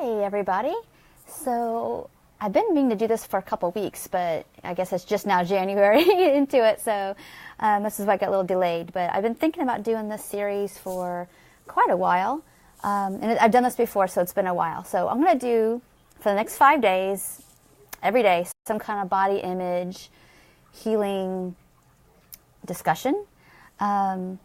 Hey everybody. So I've been meaning to do this for a couple weeks, but I guess it's just now January into it, so this is why I got a little delayed. But I've been thinking about doing this series for quite a while, and I've done this before, so it's been a while. So I'm going to do, for the next 5 days, every day, some kind of body image healing discussion. And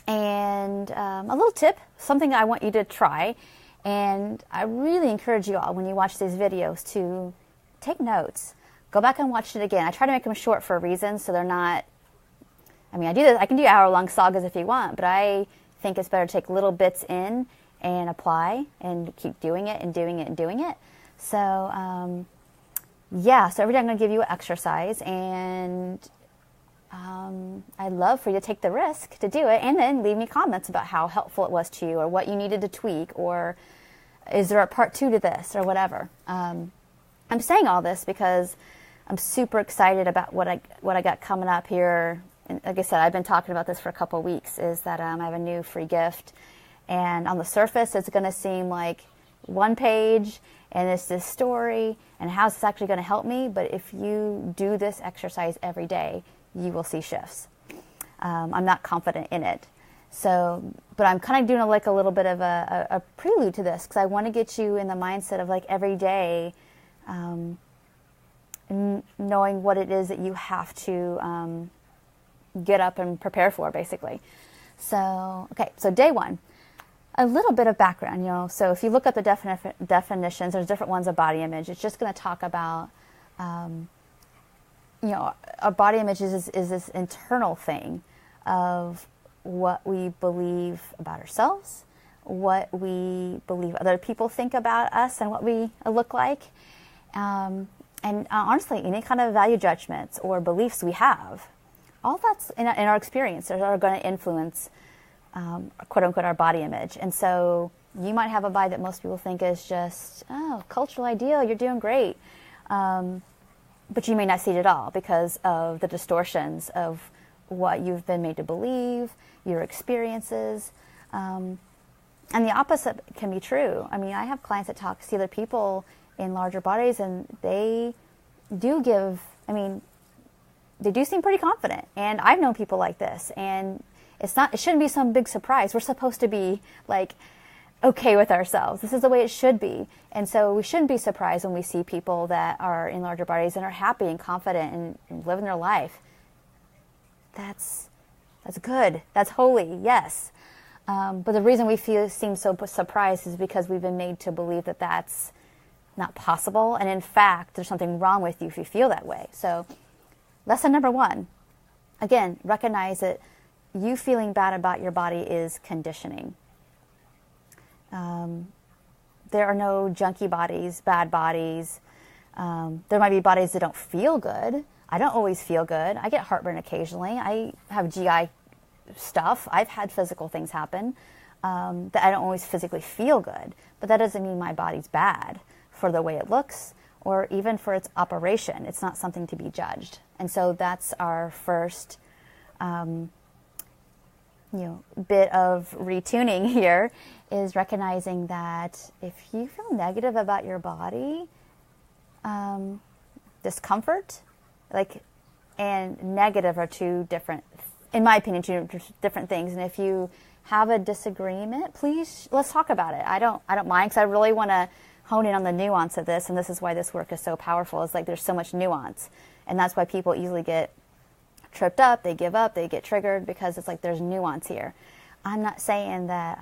a little tip, something I want you to try. And I really encourage you all, when you watch these videos, to take notes. Go back and watch it again. I try to make them short for a reason, so they're not, I mean, I do this, I can do hour-long sagas if you want, but I think it's better to take little bits in and apply and keep doing it and doing it and doing it. So, yeah, so every day I'm going to give you an exercise, and I'd love for you to take the risk to do it and then leave me comments about how helpful it was to you or what you needed to tweak, or is there a part 2 to this or whatever. I'm saying all this because I'm super excited about what I got coming up here. And like I said, I've been talking about this for a couple of weeks, is that I have a new free gift. And on the surface, it's going to seem like one page and it's this story and how's this actually going to help me. But if you do this exercise every day, you will see shifts. I'm not confident in it. So, but I'm kind of doing like a little bit of a prelude to this, because I want to get you in the mindset of like every day knowing what it is that you have to get up and prepare for, basically. So, okay, so day 1, a little bit of background, so if you look at the definitions, there's different ones of body image. It's just going to talk about our body image is this internal thing of what we believe about ourselves, what we believe other people think about us and what we look like. And honestly, any kind of value judgments or beliefs we have, all that's in our experience are going to influence, quote unquote, our body image. And so you might have a body that most people think is just, oh, cultural ideal, you're doing great. But you may not see it at all because of the distortions of what you've been made to believe, your experiences. And the opposite can be true. I mean, I have clients that see other people in larger bodies, and they do they do seem pretty confident. And I've known people like this, and it shouldn't be some big surprise. We're supposed to be like okay with ourselves. This is the way it should be. And so we shouldn't be surprised when we see people that are in larger bodies and are happy and confident and living their life. That's good. That's holy, yes. But the reason we seem so surprised is because we've been made to believe that that's not possible. And in fact, there's something wrong with you if you feel that way. So lesson number 1, again, recognize that you feeling bad about your body is conditioning. There are no junky bodies, bad bodies. There might be bodies that don't feel good. I don't always feel good. I get heartburn occasionally. I have GI stuff. I've had physical things happen that I don't always physically feel good. But that doesn't mean my body's bad for the way it looks or even for its operation. It's not something to be judged. And so that's our first bit of retuning here, is recognizing that if you feel negative about your body, discomfort, and negative are two different, in my opinion, two different things. And if you have a disagreement, please, let's talk about it. I don't mind, because I really want to hone in on the nuance of this, and this is why this work is so powerful. It's like there's so much nuance, and that's why people easily get tripped up, they give up, they get triggered, because it's like there's nuance here. I'm not saying that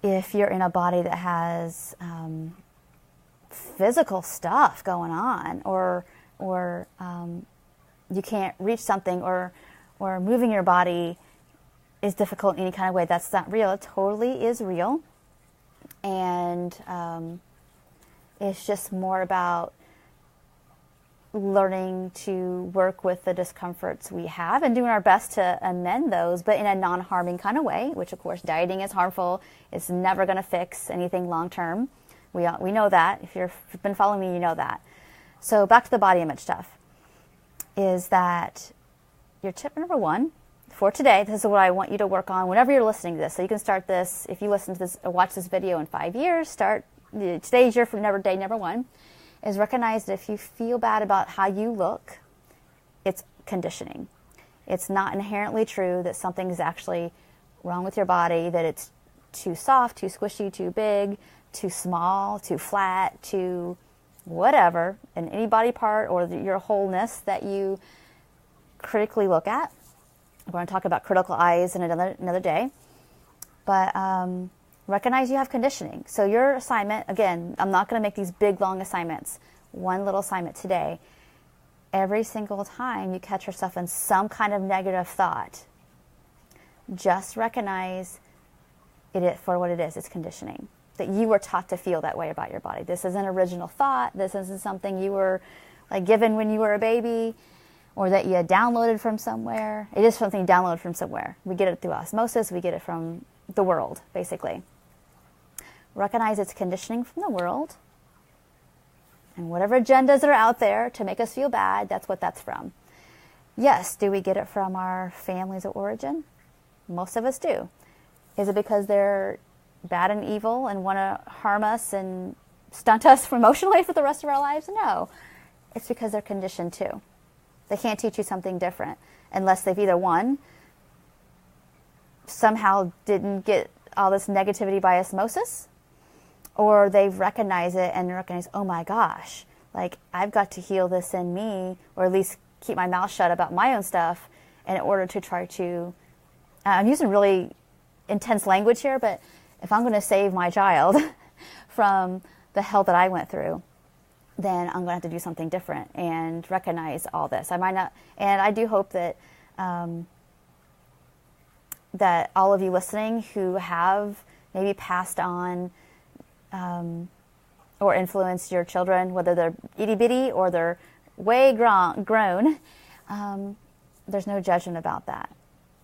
if you're in a body that has physical stuff going on, or you can't reach something, or moving your body is difficult in any kind of way, that's not real. It totally is real. And it's just more about learning to work with the discomforts we have and doing our best to amend those, but in a non-harming kind of way, which of course dieting is harmful. It's never going to fix anything long-term. We know that. If you've been following me, you know that. So back to the body image stuff, is that your tip number 1, for today, this is what I want you to work on whenever you're listening to this. So you can start this, if you listen to this or watch this video in 5 years, today's your day number 1, is recognize that if you feel bad about how you look, it's conditioning. It's not inherently true that something is actually wrong with your body, that it's too soft, too squishy, too big, too small, too flat, too whatever, in any body part or your wholeness that you critically look at. We're going to talk about critical eyes in another day. But recognize you have conditioning. So your assignment, again, I'm not going to make these big, long assignments. One little assignment today. Every single time you catch yourself in some kind of negative thought, just recognize it for what it is. It's conditioning. That you were taught to feel that way about your body. This isn't original thought. This isn't something you were given when you were a baby or that you had downloaded from somewhere. It is something you downloaded from somewhere. We get it through osmosis. We get it from the world, basically. Recognize it's conditioning from the world. And whatever agendas are out there to make us feel bad, that's what that's from. Yes, do we get it from our families of origin? Most of us do. Is it because they're bad and evil and want to harm us and stunt us emotionally for the rest of our lives? No. It's because they're conditioned too. They can't teach you something different unless they've either, one, somehow didn't get all this negativity by osmosis, or they've recognized it and recognize, oh my gosh, I've got to heal this in me, or at least keep my mouth shut about my own stuff in order to try to, I'm using really intense language here, but if I'm going to save my child from the hell that I went through, then I'm going to have to do something different and recognize all this. I might not, and I do hope that that all of you listening who have maybe passed on or influenced your children, whether they're itty bitty or they're way grown, there's no judgment about that.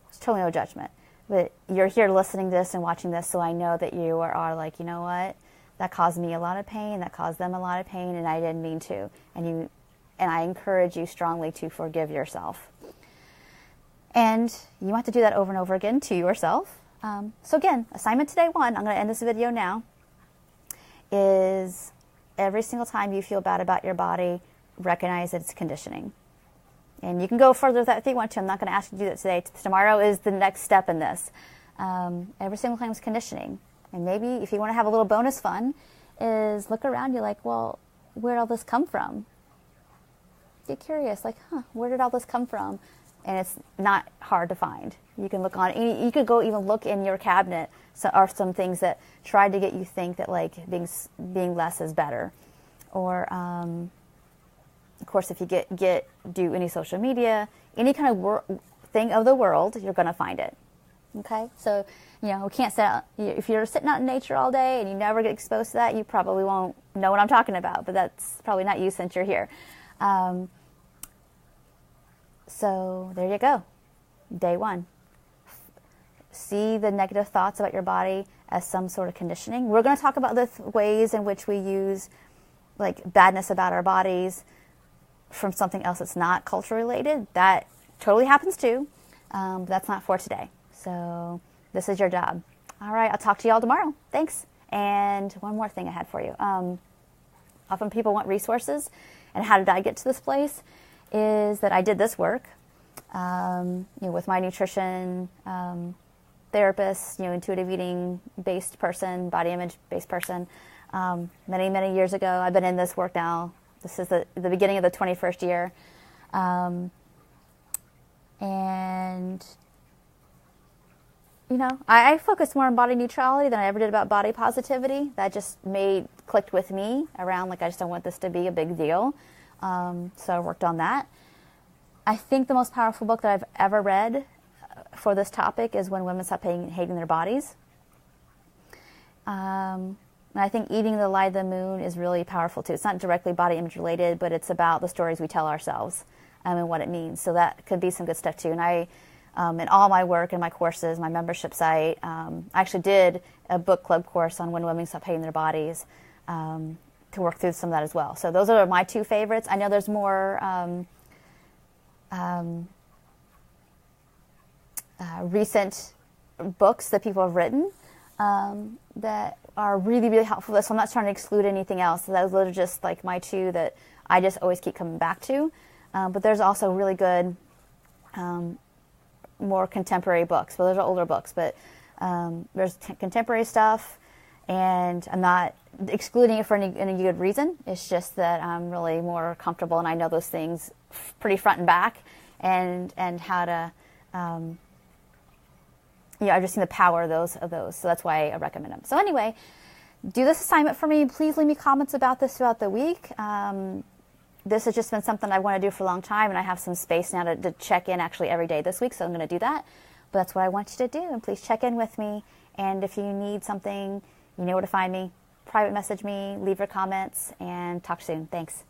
There's totally no judgment. But you're here listening to this and watching this, so I know that you are like, you know what? That caused me a lot of pain. That caused them a lot of pain, and I didn't mean to. And I encourage you strongly to forgive yourself. And you want to do that over and over again to yourself. So again, assignment today 1, I'm going to end this video now, is every single time you feel bad about your body, recognize that it's conditioning. And you can go further with that if you want to. I'm not going to ask you to do that today. Tomorrow is the next step in this. Every single time is conditioning. And maybe if you want to have a little bonus fun, is look around. You're like, well, where did all this come from? Get curious, where did all this come from? And it's not hard to find. You can look on. You could go even look in your cabinet. So, are some things that tried to get you think that being less is better, or of course, if you do any social media, any kind of thing of the world, you're going to find it. Okay, so we can't sit out. If you're sitting out in nature all day and you never get exposed to that, you probably won't know what I'm talking about. But that's probably not you since you're here. So there you go. Day 1. See the negative thoughts about your body as some sort of conditioning. We're going to talk about the ways in which we use badness about our bodies from something else that's not culture related. That totally happens too. But that's not for today. So this is your job. All right, I'll talk to you all tomorrow. Thanks. And one more thing I had for you. Often people want resources, and how did I get to this place? Is that I did this work with my nutrition therapist, intuitive eating based person, body image based person, many, many years ago. I've been in this work now. This is the beginning of the 21st year. And I focused more on body neutrality than I ever did about body positivity. That just clicked with me around, I just don't want this to be a big deal. So I worked on that. I think the most powerful book that I've ever read for this topic is When Women Stop Hating Their Bodies. And I think Eating the Lie of the Moon is really powerful too. It's not directly body image related, but it's about the stories we tell ourselves and what it means. So that could be some good stuff too. And I, in all my work and my courses, my membership site, I actually did a book club course on When Women Stop Hating Their Bodies to work through some of that as well. So those are my 2 favorites. I know there's more recent books that people have written that are really, really helpful. So I'm not trying to exclude anything else. So those are just like my two that I just always keep coming back to. But there's also really good, more contemporary books. Well, those are older books, but there's contemporary stuff, and I'm not excluding it for any good reason. It's just that I'm really more comfortable, and I know those things pretty front and back, and how to, I've just seen the power of those. So that's why I recommend them. So anyway, do this assignment for me. Please leave me comments about this throughout the week. This has just been something I want to do for a long time, and I have some space now to check in actually every day this week, so I'm going to do that. But that's what I want you to do, and please check in with me. And if you need something, you know where to find me. Private message me, leave your comments, and talk soon. Thanks.